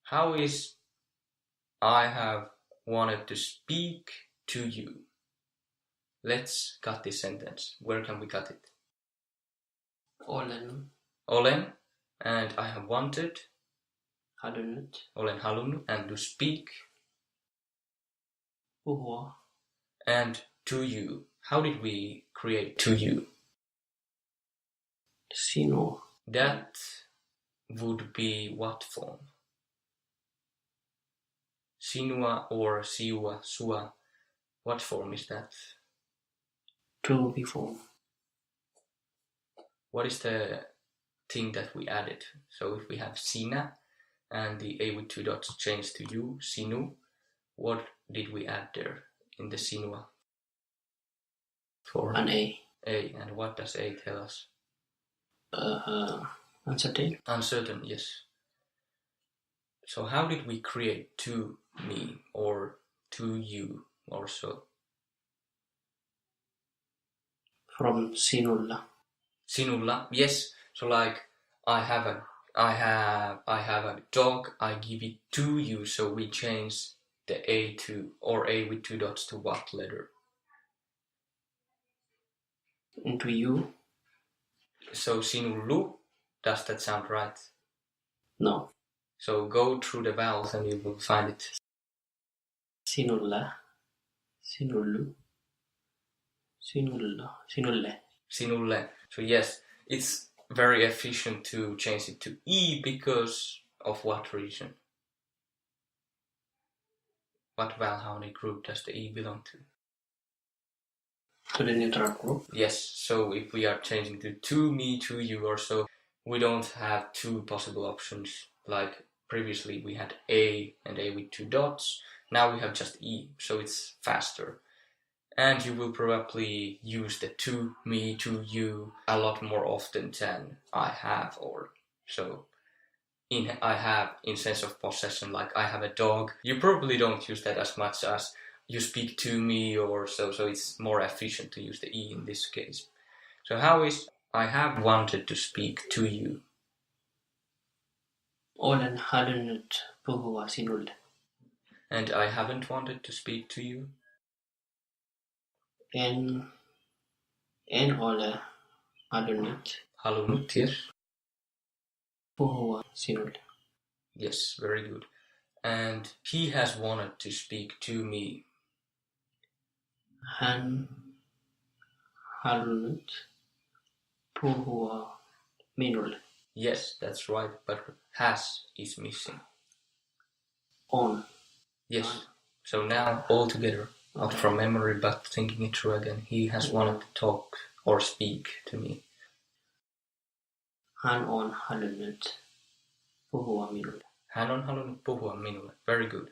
How is I have wanted to speak to you? Let's cut this sentence. Where can we cut it? Olen, and I have wanted. Olen halunnut, and to speak. Puhua. And to you. How did we create to you? Sinua. That would be what form? Sinua or siua, sua. What form is that? To be form. What is the thing that we added? So if we have sina and the a with two dots changed to you, sinu, what did we add there in the sinua? An A. A, and what does A tell us? Uncertain. Uncertain, yes. So how did we create to me or to you or so? From sinulla. Sinulla, yes. So like I have a dog, I give it to you, so we change the A to, or A with two dots to what letter? Into you. So sinullu, does that sound right? No. So go through the vowels and you will find it. Sinulla. Sinullu. Sinulla. Sinulle. Sinulle. So yes, it's very efficient to change it to E because of what reason? What vowel harmony group does the E belong to? To the neutral group. Yes, so if we are changing to me, to you or so, we don't have two possible options. Like previously we had A and A with two dots. Now we have just E, so it's faster. And you will probably use the to me, to you a lot more often than I have or so. I have in sense of possession, like I have a dog. You probably don't use that as much as you speak to me or so it's more efficient to use the E in this case. So how is I have wanted to speak to you? Olen halunnut puhua sinulle. And I haven't wanted to speak to you? En ole halunnut. Halunnut, yes. Puhua sinulle. Yes, very good. And he has wanted to speak to me. Hän halunnut puhua minulle. Yes, that's right, but has is missing. On. Yes. So now all together, not from memory, but thinking it through again. He has wanted to talk or speak to me. Hän on halunnut puhua minulle. Hän on halunnut puhua minulle. Very good.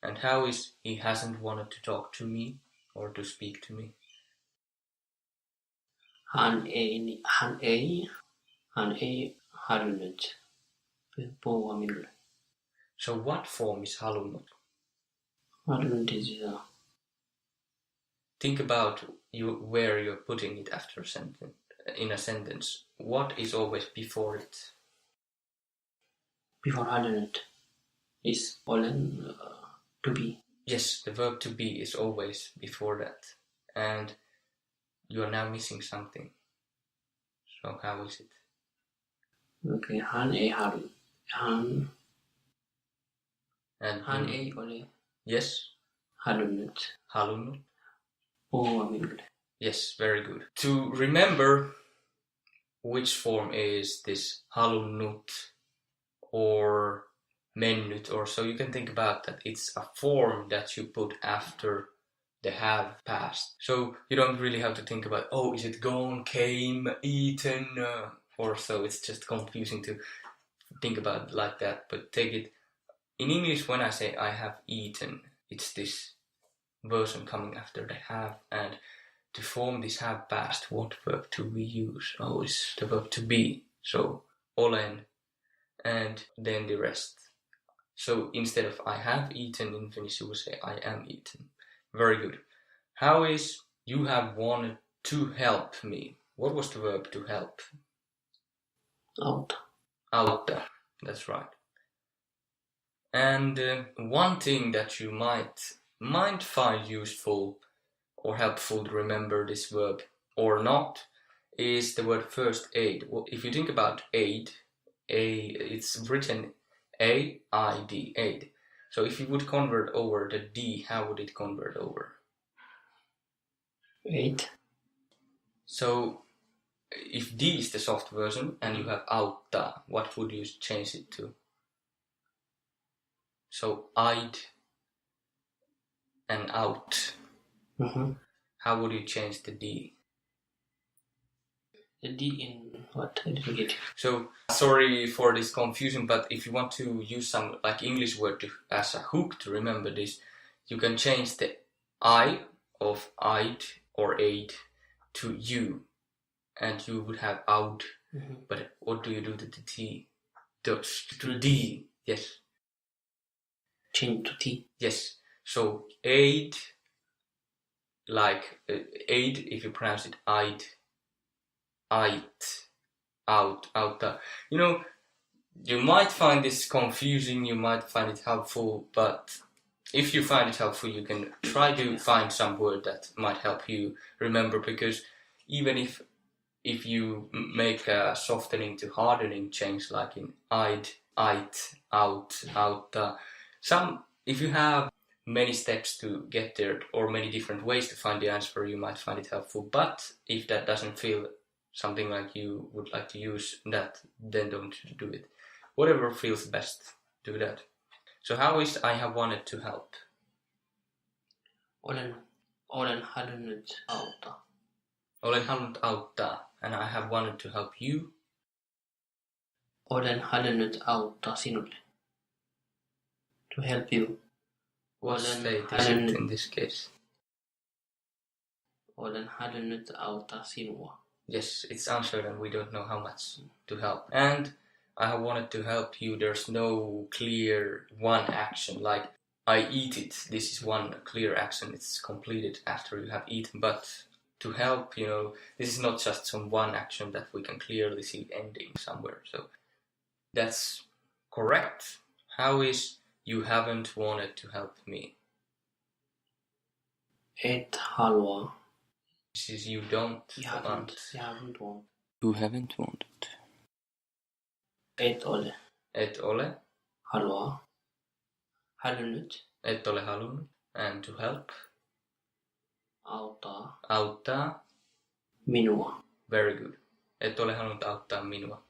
And how is he hasn't wanted to talk to me or to speak to me? Hän ei halunnut puhua minulle. So what form is halunnut? Halunnut is Think about where you're putting it after a sentence. In a sentence, what is always before it? Before halunnut is olen to be. Yes, the verb to be is always before that. And you are now missing something. So how is it? Okay, hän ei halunnut. Hän ei ole yes, halunnut halunnut. puhua minulle. Yes, very good. To remember which form is this halunnut or mennyt or so, you can think about that it's a form that you put after the have past. So you don't really have to think about, oh, is it gone, came, eaten, or so. It's just confusing to think about it like that. But take it in English. When I say I have eaten, it's this version coming after the have, and to form this have past, what verb do we use? Oh, it's the verb to be. So olen, and then the rest. So instead of I have eaten in Finnish, you would say I am eaten. Very good. How is you have wanted to help me? What was the verb to help? Autta. Autta. That's right. And one thing that you might find useful or helpful to remember this verb or not is the word first aid. Well, if you think about aid, it's written A-I-D, aid. So if you would convert over the D, how would it convert over? Aid. So if D is the soft version and you have auttaa, what would you change it to? So I'd and out. Mm-hmm. How would you change the D? The D in what? I didn't get it. So sorry for this confusion, but if you want to use some like English word as a hook to remember this, you can change the I of I'd or aid to you, and you would have out. Mm-hmm. But what do you do to the T? To D, yes. Change to T. Yes. So aid, like aid, if you pronounce it I'd, out. You know, you might find this confusing, you might find it helpful, but if you find it helpful, you can try to find some word that might help you remember, because even if you make a softening to hardening change, like in I'd, out, if you have many steps to get there or many different ways to find the answer, you might find it helpful. But if that doesn't feel something like you would like to use that, then don't do it. Whatever feels best, do that. So how is I have wanted to help? Olen halunnut auttaa. Olen halunnut auttaa, and I have wanted to help you. Olen halunnut auttaa sinulle. To help you. What state is it in this case? Olen halunnut auttaa sinua. Yes, it's answered and we don't know how much to help. And I have wanted to help you. There's no clear one action, like I eat it. This is one clear action. It's completed after you have eaten. But to help, this is not just some one action that we can clearly see ending somewhere. So that's correct. How is you haven't wanted to help me? Et halua. This is you don't want. You haven't want. You haven't wanted. Et ole. Et ole. Halua. Halunnut. Et ole halunnut. And to help. Auttaa. Auttaa. Minua. Very good. Et ole halunnut auttaa minua.